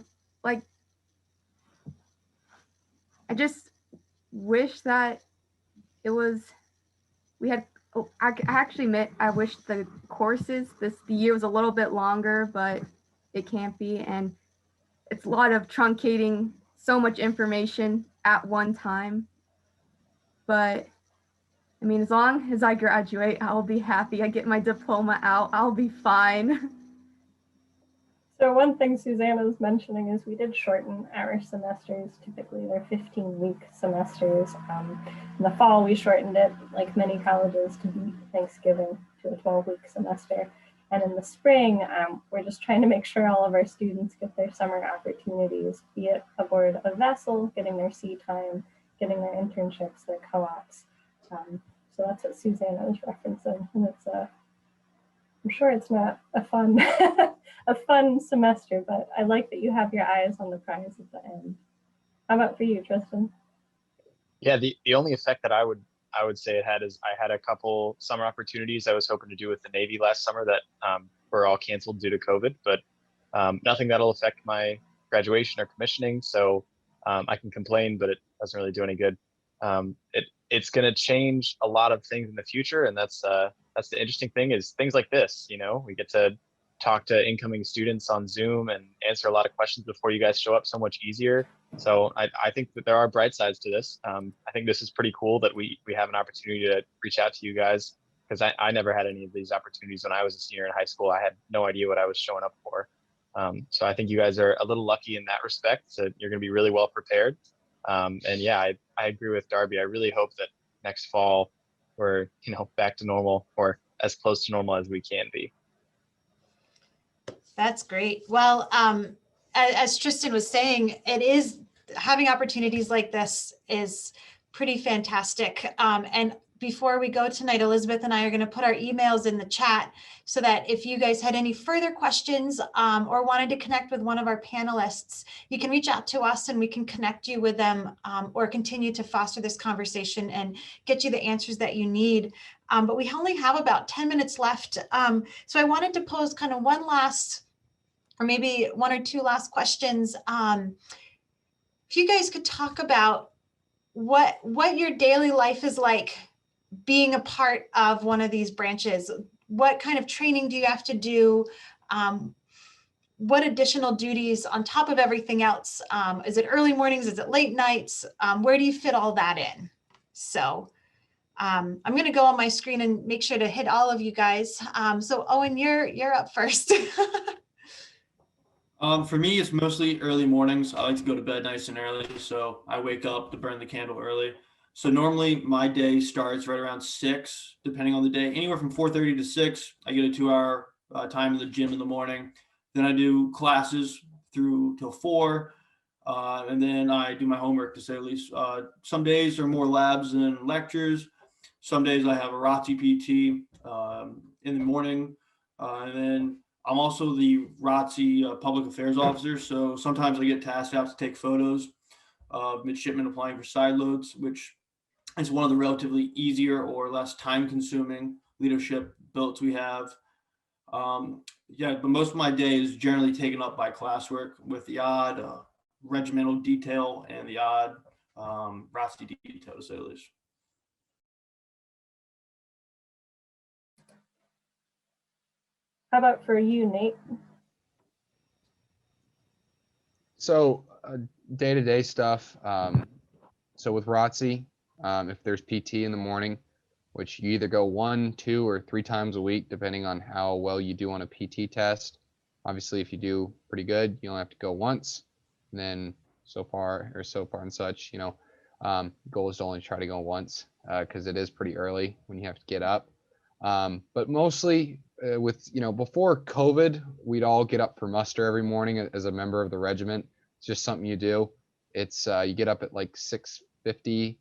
just wish that I actually admit I wish the courses, the year was a little bit longer, but it can't be. And it's a lot of truncating so much information at one time. But I mean, as long as I graduate, I'll be happy. I get my diploma out, I'll be fine. So one thing Susanna was mentioning is we did shorten our semesters. Typically they're 15-week semesters. In the fall, we shortened it, like many colleges, to beat Thanksgiving, to a 12-week semester. And in the spring, we're just trying to make sure all of our students get their summer opportunities, be it aboard a vessel, getting their sea time, getting their internships, their co-ops. So that's what Susanna was referencing. And it's I'm sure it's not a fun a fun semester, but I like that you have your eyes on the prize at the end. How about for you, Tristan? Yeah, the only effect that I would say it had is I had a couple summer opportunities I was hoping to do with the Navy last summer that were all canceled due to COVID, but nothing that'll affect my graduation or commissioning. So I can complain, but it doesn't really do any good. It's going to change a lot of things in the future, and that's the interesting thing, is things like this. We get to talk to incoming students on Zoom and answer a lot of questions before you guys show up so much easier. So I think that there are bright sides to this. I think this is pretty cool that we have an opportunity to reach out to you guys, because I never had any of these opportunities when I was a senior in high school. I had no idea what I was showing up for. So I think you guys are a little lucky in that respect. So you're going to be really well prepared. And yeah, I agree with Darby. I really hope that next fall we're back to normal, or as close to normal as we can be. That's great. Well, as Tristan was saying, it is having opportunities like this is pretty fantastic. And before we go tonight, Elizabeth and I are going to put our emails in the chat so that if you guys had any further questions or wanted to connect with one of our panelists, you can reach out to us and we can connect you with them or continue to foster this conversation and get you the answers that you need. But we only have about 10 minutes left. So I wanted to pose kind of one last, or maybe one or two last questions. If you guys could talk about what your daily life is like being a part of one of these branches. What kind of training do you have to do? What additional duties on top of everything else? Is it early mornings? Is it late nights? Where do you fit all that in? So I'm going to go on my screen and make sure to hit all of you guys. So Owen, you're up first. For me, it's mostly early mornings. I like to go to bed nice and early, so I wake up to burn the candle early. So normally my day starts right around 6, depending on the day. Anywhere from 4:30 to 6. I get a 2-hour time in the gym in the morning. Then I do classes through till 4, and then I do my homework, to say the least. Some days are more labs than lectures. Some days I have a Nrotc PT in the morning, and then I'm also the Nrotc public affairs officer, so sometimes I get tasked out to take photos of midshipmen applying for side loads, which is one of the relatively easier or less time-consuming leadership builds we have. Yeah, but most of my day is generally taken up by classwork with the odd regimental detail and the odd Nrotc detail, to say the least. How about for you, Nate? So day-to-day stuff. So with Nrotc, if there's PT in the morning, which you either go 1, 2, or 3 times a week, depending on how well you do on a PT test. Obviously, if you do pretty good, you only have to go once. And then so far and such, goal is to only try to go once because it is pretty early when you have to get up. But mostly with, before COVID, we'd all get up for muster every morning as a member of the regiment. It's just something you do. It's you get up at like 6:50,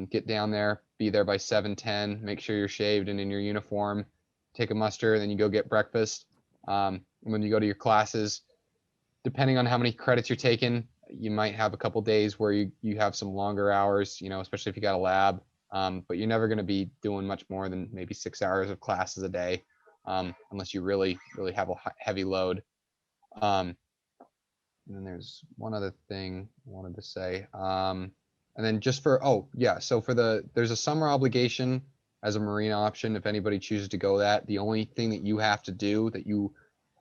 get down there, be there by 7:10, make sure you're shaved and in your uniform, take a muster, and then you go get breakfast. And when you go to your classes, depending on how many credits you're taking, you might have a couple days where you have some longer hours, especially if you got a lab. But you're never going to be doing much more than maybe 6 hours of classes a day, unless you really, really have a heavy load. And then there's one other thing I wanted to say. And then just for, so there's a summer obligation as a Marine option. If anybody chooses to go that, the only thing that you have to do that you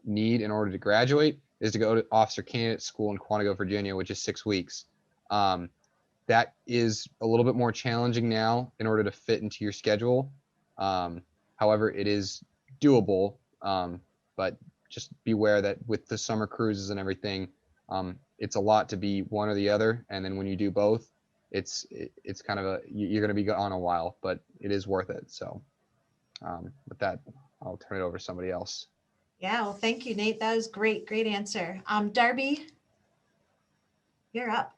need in order to graduate is to go to officer candidate school in Quantico, Virginia, which is 6 weeks. That is a little bit more challenging now in order to fit into your schedule. However, it is doable, but just beware that with the summer cruises and everything, it's a lot to be one or the other. And then when you do both, it's kind of you're going to be on a while, but it is worth it. So with that, I'll turn it over to somebody else. Yeah, well, thank you, Nate. That was great answer. Darby, you're up.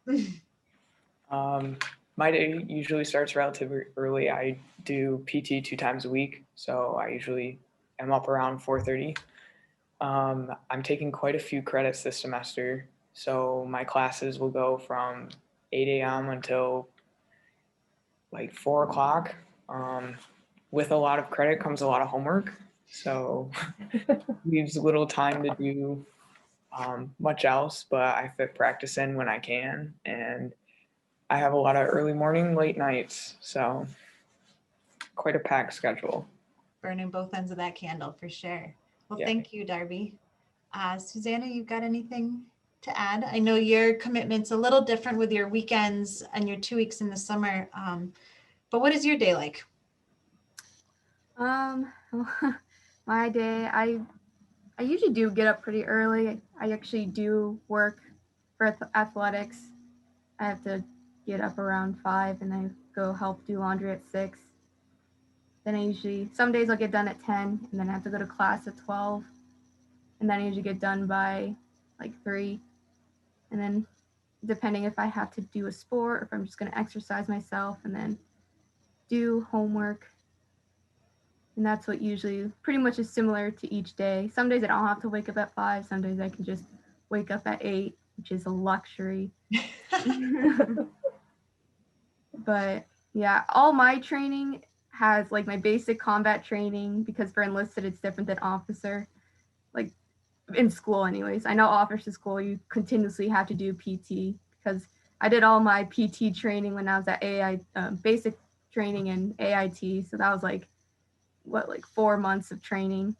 My day usually starts relatively early. I do PT 2 times a week, so I usually am up around 4:30. I'm taking quite a few credits this semester, so my classes will go from 8 a.m. until like 4 o'clock. With a lot of credit comes a lot of homework, so leaves little time to do much else, but I fit practice in when I can, and I have a lot of early morning, late nights, so quite a packed schedule. Burning both ends of that candle for sure. Well, Yeah. Thank you, Darby. Susanna, you got anything to add? I know your commitment's a little different with your weekends and your 2 weeks in the summer, but what is your day like? My day, I usually do get up pretty early. I actually do work for athletics. I have to get up around 5 and I go help do laundry at 6. Then some days I'll get done at 10 and then I have to go to class at 12. And then I usually get done by like 3. And then depending if I have to do a sport or if I'm just going to exercise myself and then do homework. And that's what usually pretty much is similar to each day. Some days I don't have to wake up at 5. Some days I can just wake up at 8, which is a luxury. But yeah, all my training has like my basic combat training, because for enlisted it's different than officer, like in school anyways. I know officer school you continuously have to do PT, because I did all my PT training when I was at AI, basic training in AIT. So that was like 4 months of training,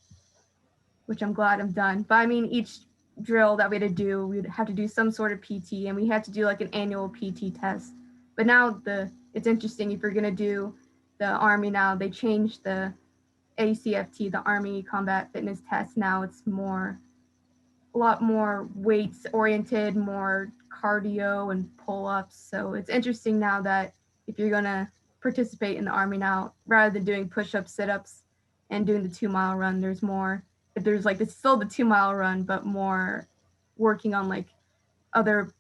which I'm glad I'm done. But I mean, each drill that we had to do, we'd have to do some sort of PT, and we had to do like an annual PT test. But now the it's interesting if you're going to do the Army now, they changed the ACFT, the Army Combat Fitness Test. Now it's a lot more weights oriented, more cardio and pull-ups. So it's interesting now that if you're going to participate in the Army now, rather than doing push-ups, sit-ups, and doing the 2-mile run, there's like, it's still the 2-mile run, but more working on like other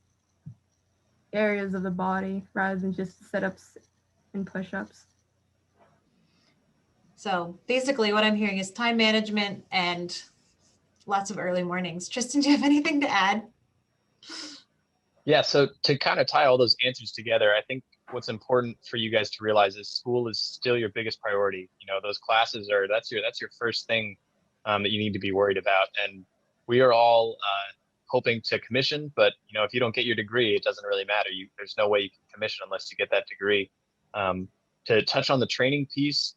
areas of the body rather than just sit-ups and push-ups. So basically what I'm hearing is time management and lots of early mornings. Tristan, do you have anything to add? Yeah, so to kind of tie all those answers together, I think what's important for you guys to realize is school is still your biggest priority. You know, those classes that's your first thing that you need to be worried about. And we are all hoping to commission, but you know, if you don't get your degree, it doesn't really matter. There's no way you can commission unless you get that degree. To touch on the training piece,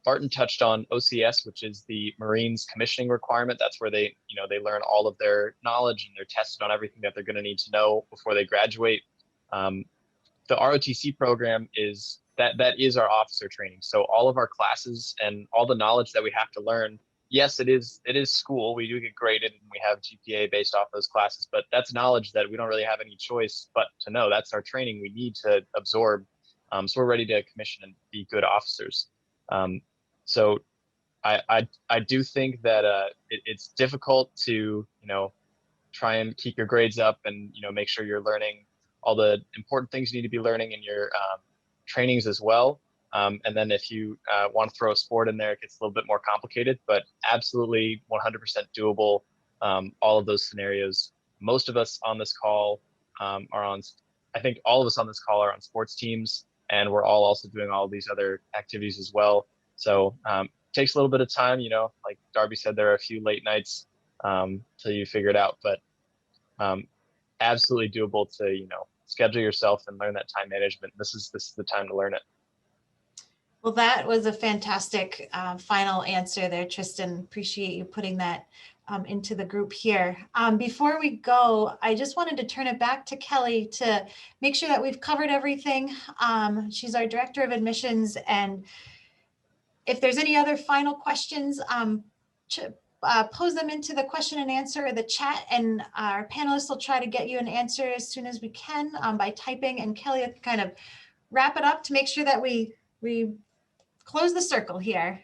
Barton touched on OCS, which is the Marines commissioning requirement. That's where they learn all of their knowledge and they're tested on everything that they're going to need to know before they graduate. The ROTC program is that is our officer training. So all of our classes and all the knowledge that we have to learn, yes, it is school. We do get graded and we have GPA based off those classes, but that's knowledge that we don't really have any choice but to know. That's our training we need to absorb. So we're ready to commission and be good officers. So I do think that it's difficult to, try and keep your grades up and, make sure you're learning all the important things you need to be learning in your trainings as well. And then if you want to throw a sport in there, it gets a little bit more complicated, but absolutely 100% doable. All of those scenarios. Most of us on this call I think all of us on this call are on sports teams, and we're all also doing all of these other activities as well. So takes a little bit of time, like Darby said, there are a few late nights till you figure it out, but absolutely doable to, schedule yourself and learn that time management. This is the time to learn it. Well, that was a fantastic final answer there, Tristan. Appreciate you putting that into the group here. Before we go, I just wanted to turn it back to Kelly to make sure that we've covered everything. She's our director of admissions, and if there's any other final questions, pose them into the question and answer or the chat, and our panelists will try to get you an answer as soon as we can by typing. And Kelly will kind of wrap it up to make sure that we close the circle here.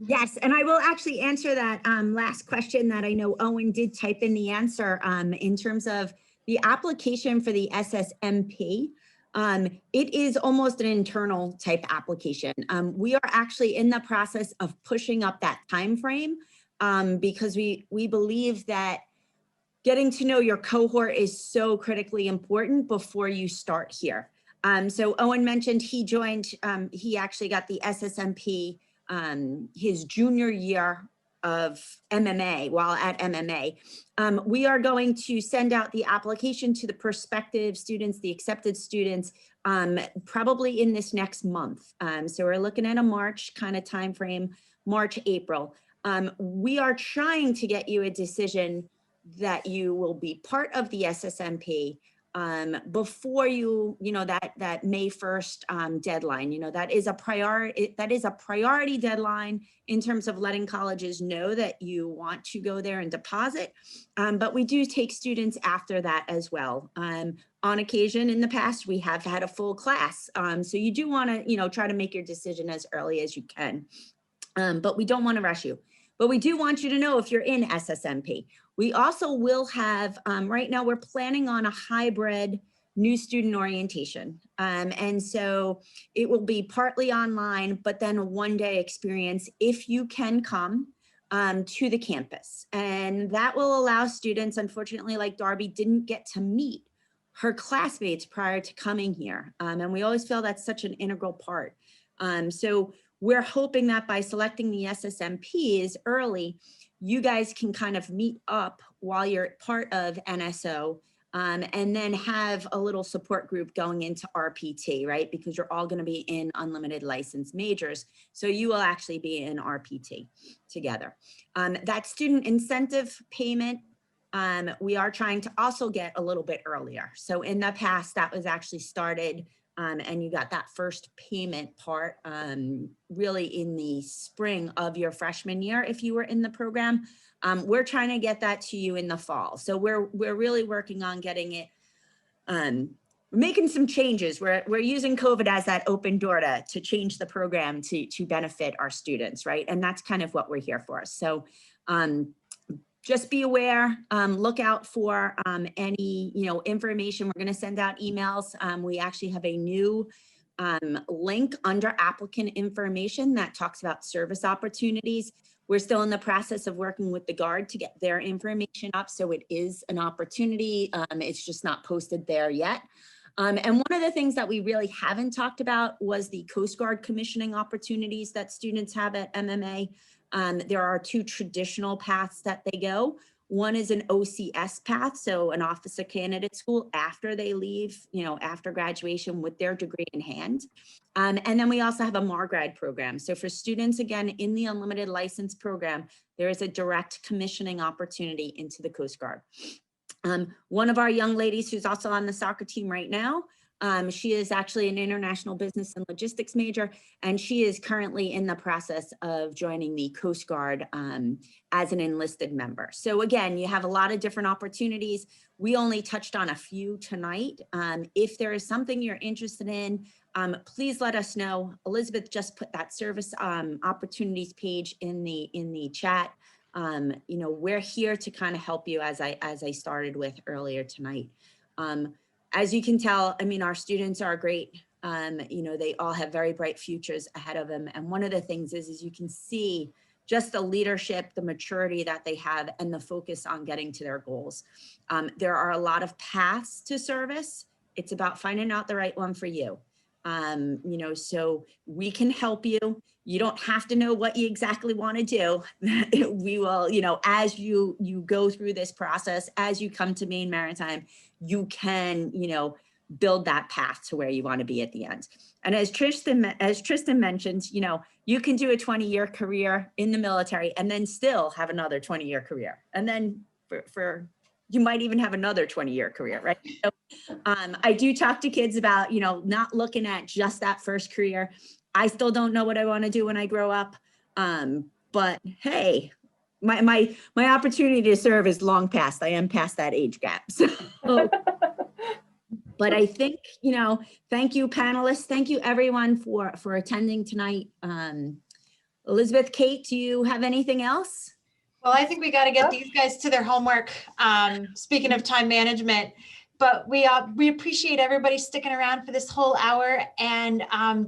Yes, and I will actually answer that last question that I know Owen did type in the answer in terms of the application for the Ssmp. It is almost an internal type application. We are actually in the process of pushing up that time frame because we believe that getting to know your cohort is so critically important before you start here. So Owen mentioned he joined, he actually got the Ssmp his junior year of MMA while at MMA. We are going to send out the application to the prospective students, the accepted students, probably in this next month. So we're looking at a March kind of time frame, March, April. We are trying to get you a decision that you will be part of the Ssmp before that May 1st deadline. That is a priority deadline in terms of letting colleges know that you want to go there and deposit. But we do take students after that as well. On occasion in the past, we have had a full class. So you do want to, try to make your decision as early as you can. But we don't want to rush you. But we do want you to know if you're in Ssmp. We also will have, right now we're planning on a hybrid new student orientation. And so it will be partly online, but then a one-day experience if you can come to the campus. And that will allow students, unfortunately, like Darby, didn't get to meet her classmates prior to coming here. And we always feel that's such an integral part. So we're hoping that by selecting the Ssmps early, you guys can kind of meet up while you're part of NSO and then have a little support group going into RPT, right? Because you're all going to be in unlimited license majors. So you will actually be in RPT together. That student incentive payment we are trying to also get a little bit earlier. So in the past, that was actually started and you got that first payment part really in the spring of your freshman year if you were in the program. We're trying to get that to you in the fall. So we're really working on getting it, making some changes. We're using COVID as that open door to change the program to benefit our students, right? And that's kind of what we're here for. So just be aware, look out for any, information. We're going to send out emails. We actually have a new link under applicant information that talks about service opportunities. We're still in the process of working with the Guard to get their information up. So it is an opportunity. It's just not posted there yet. And one of the things that we really haven't talked about was the Coast Guard commissioning opportunities that students have at MMA. There are two traditional paths that they go. One is an OCS path, so an officer candidate school after they leave, after graduation with their degree in hand. And then we also have a MARGRAD program. So for students, again, in the unlimited license program, there is a direct commissioning opportunity into the Coast Guard. One of our young ladies who's also on the soccer team right now, she is actually an international business and logistics major, and she is currently in the process of joining the Coast Guard as an enlisted member. So again, you have a lot of different opportunities. We only touched on a few tonight. If there is something you're interested in, please let us know. Elizabeth just put that service opportunities page in the chat. We're here to kind of help you, as I started with earlier tonight. As you can tell, our students are great. They all have very bright futures ahead of them. And one of the things is you can see just the leadership, the maturity that they have, and the focus on getting to their goals. There are a lot of paths to service. It's about finding out the right one for you. So we can help you. You don't have to know what you exactly want to do. We will, as you go through this process, as you come to Maine Maritime, you can, build that path to where you want to be at the end. And as Tristan mentioned, you can do a 20-year career in the military and then still have another 20-year career. And then you might even have another 20-year career, right? So I do talk to kids about, not looking at just that first career. I still don't know what I want to do when I grow up. But hey, my opportunity to serve is long past. I am past that age gap. So, but I think, thank you panelists. Thank you everyone for attending tonight. Elizabeth, Kate, do you have anything else? Well, I think we got to get these guys to their homework. Speaking of time management, but we appreciate everybody sticking around for this whole hour, and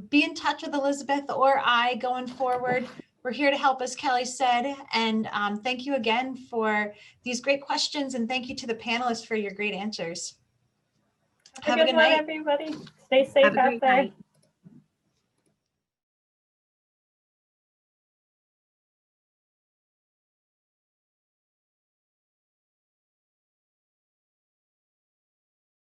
be in touch with Elizabeth or I going forward. We're here to help, as Kelly said, and thank you again for these great questions, and thank you to the panelists for your great answers. Have a good night, everybody. Stay safe out there.